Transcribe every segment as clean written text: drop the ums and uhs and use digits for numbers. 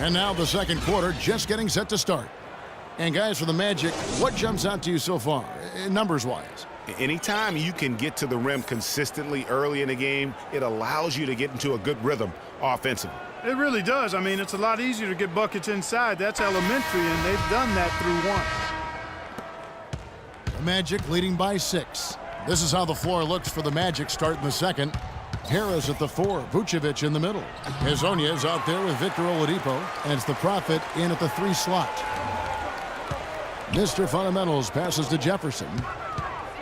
And now the second quarter just getting set to start. And guys, for the Magic, what jumps out to you so far, numbers-wise? Anytime you can get to the rim consistently early in the game, it allows you to get into a good rhythm offensively. It really does. I mean, it's a lot easier to get buckets inside. That's elementary, and they've done that through one. The Magic leading by 6. This is how the floor looks for the Magic start in the second. Harris at the 4, Vucevic in the middle. Hezonja is out there with Victor Oladipo, and it's the Prophet in at the 3 slot. Mr. Fundamentals passes to Jefferson.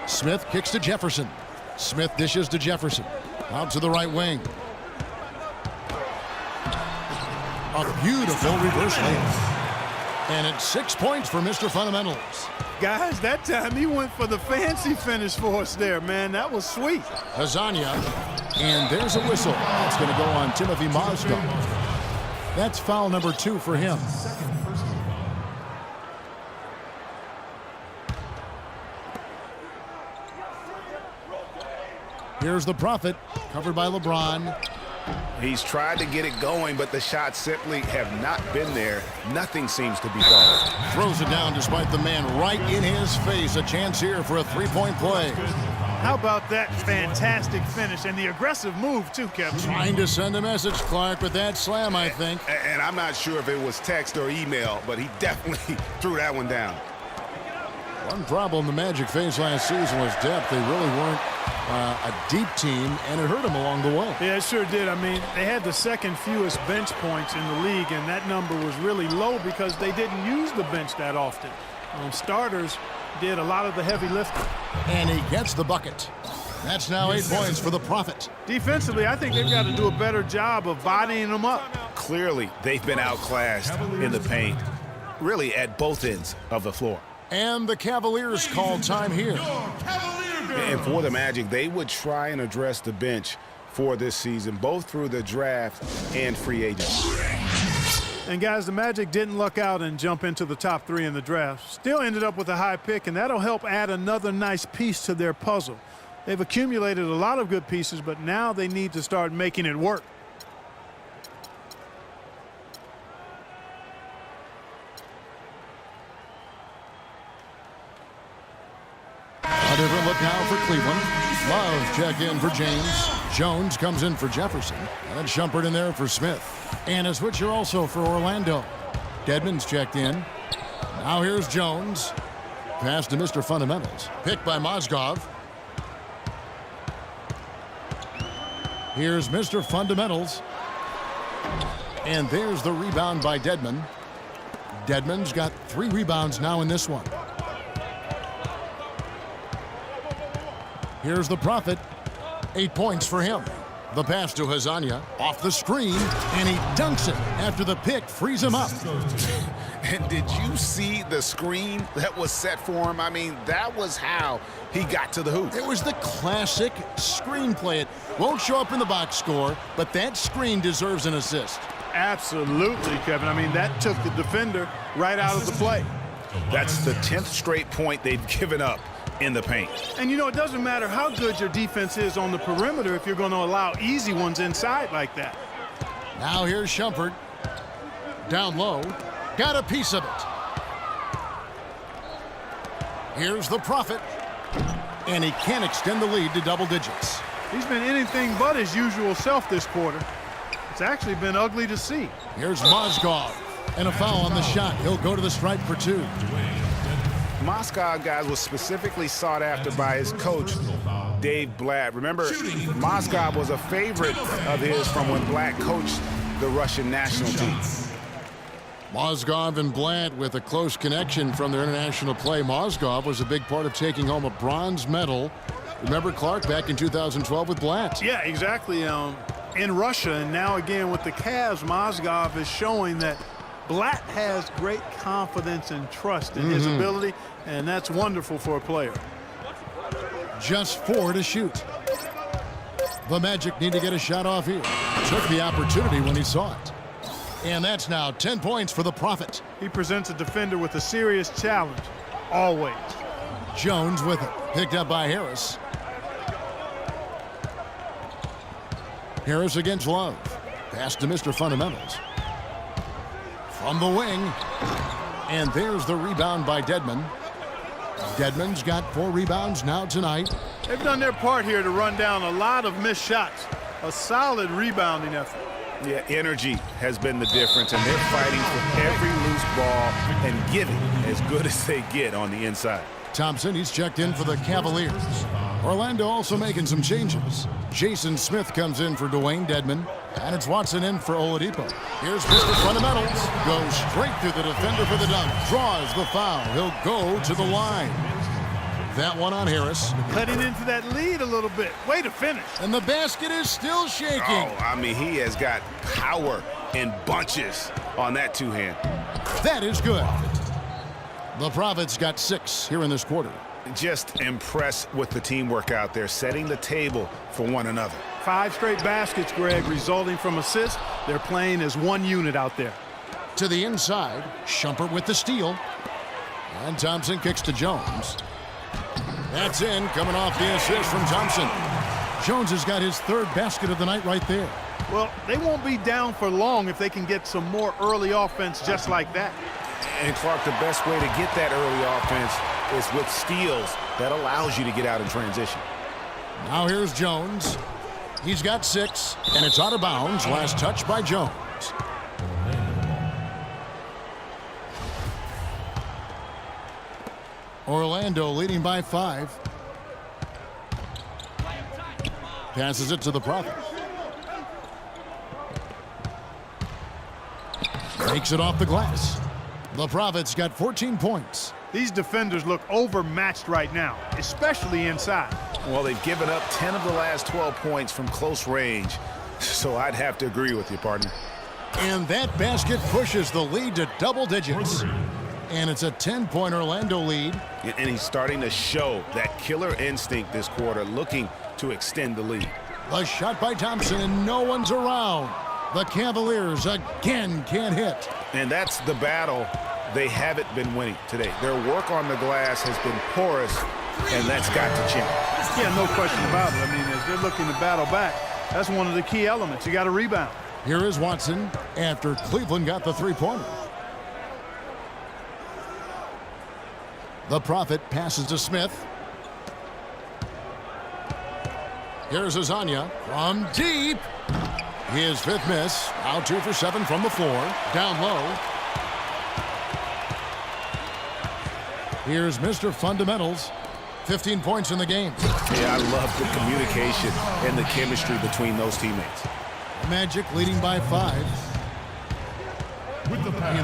Smith kicks to Jefferson. Smith dishes to Jefferson. Out to the right wing. A beautiful reverse layup. And it's 6 points for Mr. Fundamentals. Guys, that time he went for the fancy finish for us there, man. That was sweet. Hezonja, and there's a whistle. It's going to go on Timothy Mozgov. That's foul number 2 for him. Here's the Prophet, covered by LeBron. He's tried to get it going, but the shots simply have not been there. Nothing seems to be falling. Throws it down despite the man right in his face. A chance here for a 3-point play. How about that fantastic finish and the aggressive move, too, Kevin? Trying to send a message, Clark, with that slam, I think. And I'm not sure if it was text or email, but he definitely threw that one down. One problem the Magic faced last season was depth. They really weren't a deep team, and it hurt them along the way. Yeah, it sure did. I mean, they had the second fewest bench points in the league, and that number was really low because they didn't use the bench that often. Starters did a lot of the heavy lifting. And he gets the bucket. That's now 8 points for the Prophet. Defensively, I think they've got to do a better job of bodying them up. Clearly, they've been outclassed in the paint, really at both ends of the floor. And the Cavaliers call time here. And for the Magic, they would try and address the bench for this season, both through the draft and free agency. And guys, the Magic didn't luck out and jump into the top 3 in the draft. Still ended up with a high pick, and that'll help add another nice piece to their puzzle. They've accumulated a lot of good pieces, but now they need to start making it work. A different look now for Cleveland. Love check in for James. Jones comes in for Jefferson. And then Shumpert in there for Smith. And a switcher also for Orlando. Dedmon's checked in. Now here's Jones. Pass to Mr. Fundamentals. Picked by Mozgov. Here's Mr. Fundamentals. And there's the rebound by Dedmon. Dedmon's got 3 rebounds now in this one. Here's the Prophet. 8 points for him. The pass to Hezonja. Off the screen, and he dunks it after the pick frees him up. And did you see the screen that was set for him? I mean, that was how he got to the hoop. It was the classic screenplay. It won't show up in the box score, but that screen deserves an assist. Absolutely, Kevin. I mean, that took the defender right out of the play. That's the 10th straight point they've given up in the paint. And you know, it doesn't matter how good your defense is on the perimeter if you're going to allow easy ones inside like that. Now here's Shumpert. Down low. Got a piece of it. Here's the Prophet. And he can't extend the lead to double digits. He's been anything but his usual self this quarter. It's actually been ugly to see. Here's Mozgov. And a foul on the shot. He'll go to the stripe for 2. Mozgov, guys, was specifically sought after by his coach, Dave Blatt. Remember, Mozgov was a favorite of his from when Blatt coached the Russian national team. Mozgov and Blatt with a close connection from their international play. Mozgov was a big part of taking home a bronze medal. Remember Clark back in 2012 with Blatt? Yeah, exactly. In Russia, and now again with the Cavs, Mozgov is showing that Blatt has great confidence and trust in his ability, and that's wonderful for a player. Just 4 to shoot. The Magic need to get a shot off here. Took the opportunity when he saw it. And that's now 10 points for the Prophet. He presents a defender with a serious challenge, always. Jones with it. Picked up by Harris. Harris against Love. Pass to Mr. Fundamentals. from the wing. And there's the rebound by Dedmon. Dedmon's got 4 rebounds now tonight. They've done their part here to run down a lot of missed shots. A solid rebounding effort. Yeah, energy has been the difference, and they're fighting for every loose ball and giving as good as they get on the inside. Thompson, he's checked in for the Cavaliers. Orlando also making some changes. Jason Smith comes in for Dwayne Dedmon, and it's Watson in for Oladipo. Here's Mr. Fundamentals. Goes straight through the defender for the dunk. Draws the foul. He'll go to the line. That one on Harris. Cutting into that lead a little bit. Way to finish. And the basket is still shaking. Oh, I mean, he has got power in bunches on that two-hand. That is good. The Prophets got 6 here in this quarter. Just impressed with the teamwork out there, setting the table for one another. 5 straight baskets, Greg, resulting from assists. They're playing as one unit out there. To the inside, Shumpert with the steal. And Thompson kicks to Jones. That's in, coming off the assist from Thompson. Jones has got his 3rd basket of the night right there. Well, they won't be down for long if they can get some more early offense just like that. And Clark, the best way to get that early offense is with steals that allows you to get out in transition. Now here's Jones. He's got 6, and it's out of bounds. Last touch by Jones. Orlando leading by 5. Passes it to the Prophet. Takes it off the glass. The Prophet's got 14 points. These defenders look overmatched right now, especially inside. Well, they've given up 10 of the last 12 points from close range, so I'd have to agree with you, partner. And that basket pushes the lead to double digits. And it's a 10-point Orlando lead. And he's starting to show that killer instinct this quarter, looking to extend the lead. The shot by Thompson, and no one's around. The Cavaliers again can't hit. And that's the battle they haven't been winning today. Their work on the glass has been porous, and that's got to change. Yeah, no question about it. I mean, as they're looking to battle back, that's one of the key elements. You got to rebound. Here is Watson after Cleveland got the 3-pointer. The Prophet passes to Smith. Here's Azania from deep. His 5th miss. Now 2 for 7 from the floor. Down low. Here's Mr. Fundamentals. 15 points in the game. Yeah, I love the communication and the chemistry between those teammates. Magic leading by 5. He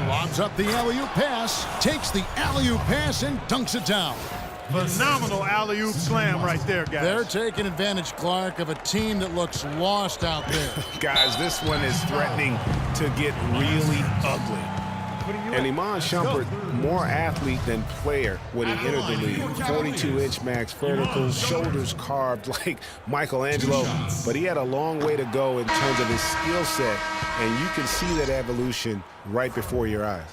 lobs up the alley-oop pass, takes the alley-oop pass, and dunks it down. Phenomenal alley-oop slam right there, guys. They're taking advantage, Clark, of a team that looks lost out there. Guys, this one is threatening to get really ugly. And Iman Shumpert, more athlete than player when he entered the league. 42-inch max vertical, shoulders carved like Michelangelo. But he had a long way to go in terms of his skill set, and you can see that evolution right before your eyes.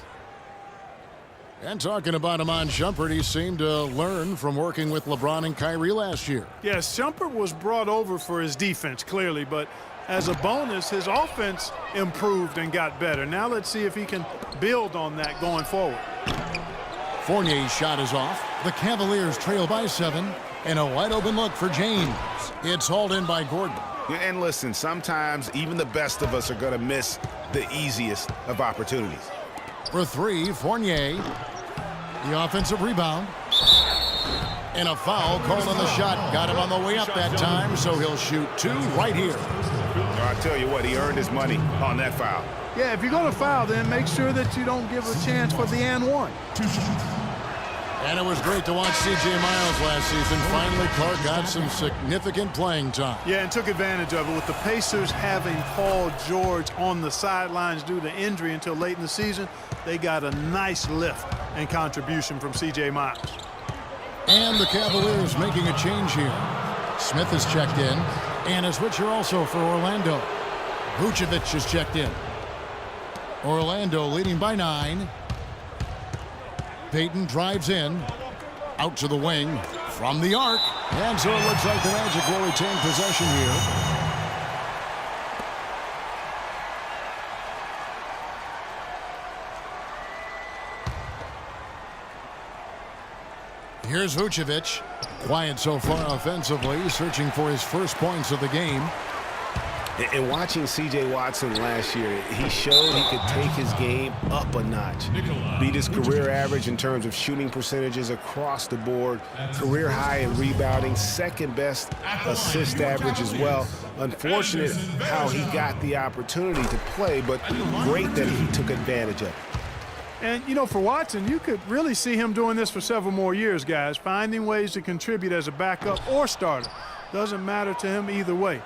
And talking about Iman Shumpert, he seemed to learn from working with LeBron and Kyrie last year. Yes, Shumpert was brought over for his defense, clearly, but as a bonus, his offense improved and got better. Now let's see if he can build on that going forward. Fournier's shot is off. The Cavaliers trail by 7, and a wide-open look for James. It's hauled in by Gordon. And listen, sometimes even the best of us are going to miss the easiest of opportunities. For 3, Fournier. The offensive rebound. And a foul called on the shot. Got him on the way up that time, so he'll shoot 2 right here. I tell you what, he earned his money on that foul. Yeah, if you're going to foul, then make sure that you don't give a chance for the and one. And it was great to watch C.J. Miles last season. Finally, Clark got some significant playing time. Yeah, and took advantage of it with the Pacers having Paul George on the sidelines due to injury until late in the season. They got a nice lift and contribution from C.J. Miles. And the Cavaliers making a change here. Smith is checked in. And a switcher also for Orlando. Vucevic is checked in. Orlando leading by 9. Payton drives in. Out to the wing. From the arc. And so it looks like the Magic will retain possession here. Here's Vucevic. Quiet so far offensively, searching for his first points of the game. And watching C.J. Watson last year, he showed he could take his game up a notch. Beat his career average in terms of shooting percentages across the board. Career high in rebounding, second best assist average as well. Unfortunate how he got the opportunity to play, but great that he took advantage of it. And, you know, for Watson, you could really see him doing this for several more years, guys, finding ways to contribute as a backup or starter. Doesn't matter to him either way.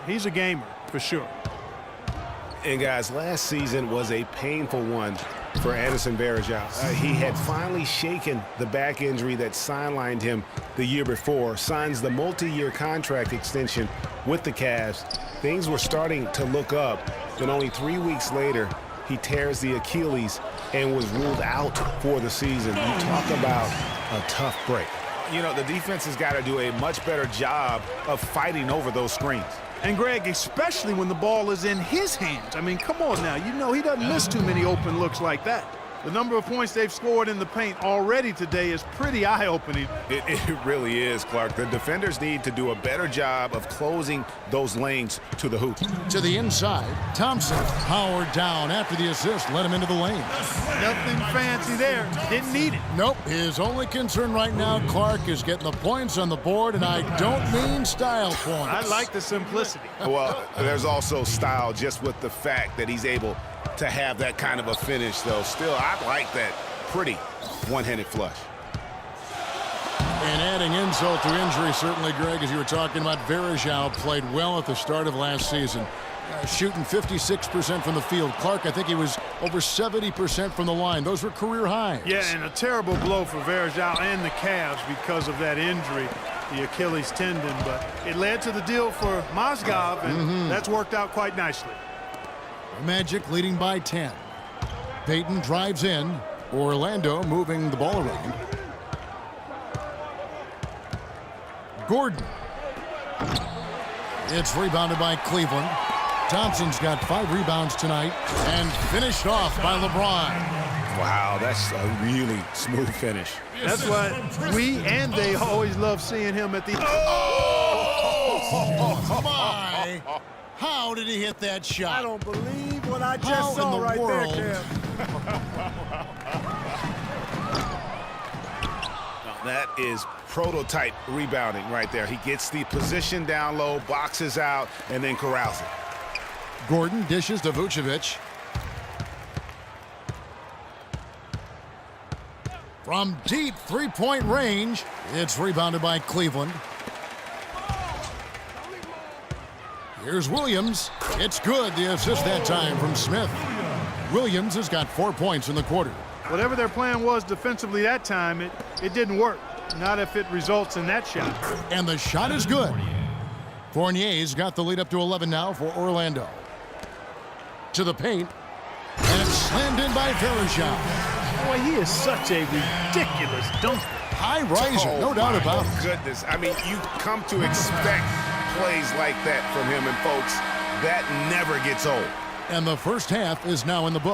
He's a gamer, for sure. And, guys, last season was a painful one for Anderson Varejao. He had finally shaken the back injury that sidelined him the year before, signs the multi-year contract extension with the Cavs. Things were starting to look up. Then only 3 weeks later, he tears the Achilles and was ruled out for the season. You talk about a tough break. You know, the defense has got to do a much better job of fighting over those screens. And, Greg, especially when the ball is in his hands. I mean, come on now. You know he doesn't miss too many open looks like that. The number of points they've scored in the paint already today is pretty eye-opening. It really is, Clark. The defenders need to do a better job of closing those lanes to the hoop. To the inside, Thompson powered down after the assist, led him into the lane. Nothing fancy there. Didn't need it. Nope. His only concern right now, Clark, is getting the points on the board, and I don't mean style points. I like the simplicity. Well, there's also style just with the fact that he's able to have that kind of a finish, though. Still, I like that pretty one-handed flush. And adding insult to injury, certainly, Greg, as you were talking about, Varejao played well at the start of last season. Shooting 56% from the field. Clark, I think he was over 70% from the line. Those were career highs. Yeah, and a terrible blow for Varejao and the Cavs because of that injury, the Achilles tendon. But it led to the deal for Magic², and that's worked out quite nicely. Magic leading by 10. Payton drives in. Orlando moving the ball around. Gordon. It's rebounded by Cleveland. Thompson's got 5 rebounds tonight and finished off by LeBron. Wow, that's a really smooth finish. That's why we and they always love seeing him at the... Oh, my. How did he hit that shot? I don't believe what I just saw right there, Cam. That is prototype rebounding right there. He gets the position down low, boxes out, and then corrals it. Gordon dishes to Vucevic. From deep three-point range, it's rebounded by Cleveland. Here's Williams. It's good. The assist that time from Smith. Williams has got 4 points in the quarter. Whatever their plan was defensively that time, it didn't work. Not if it results in that shot. And the shot is good. Fournier's got the lead up to 11 now for Orlando. To the paint. And it's slammed in by Varejao. Boy, he is such a ridiculous dunker. High riser, no doubt about it. Goodness, I mean, you come to expect plays like that from him, and folks, that never gets old. And the first half is now in the book.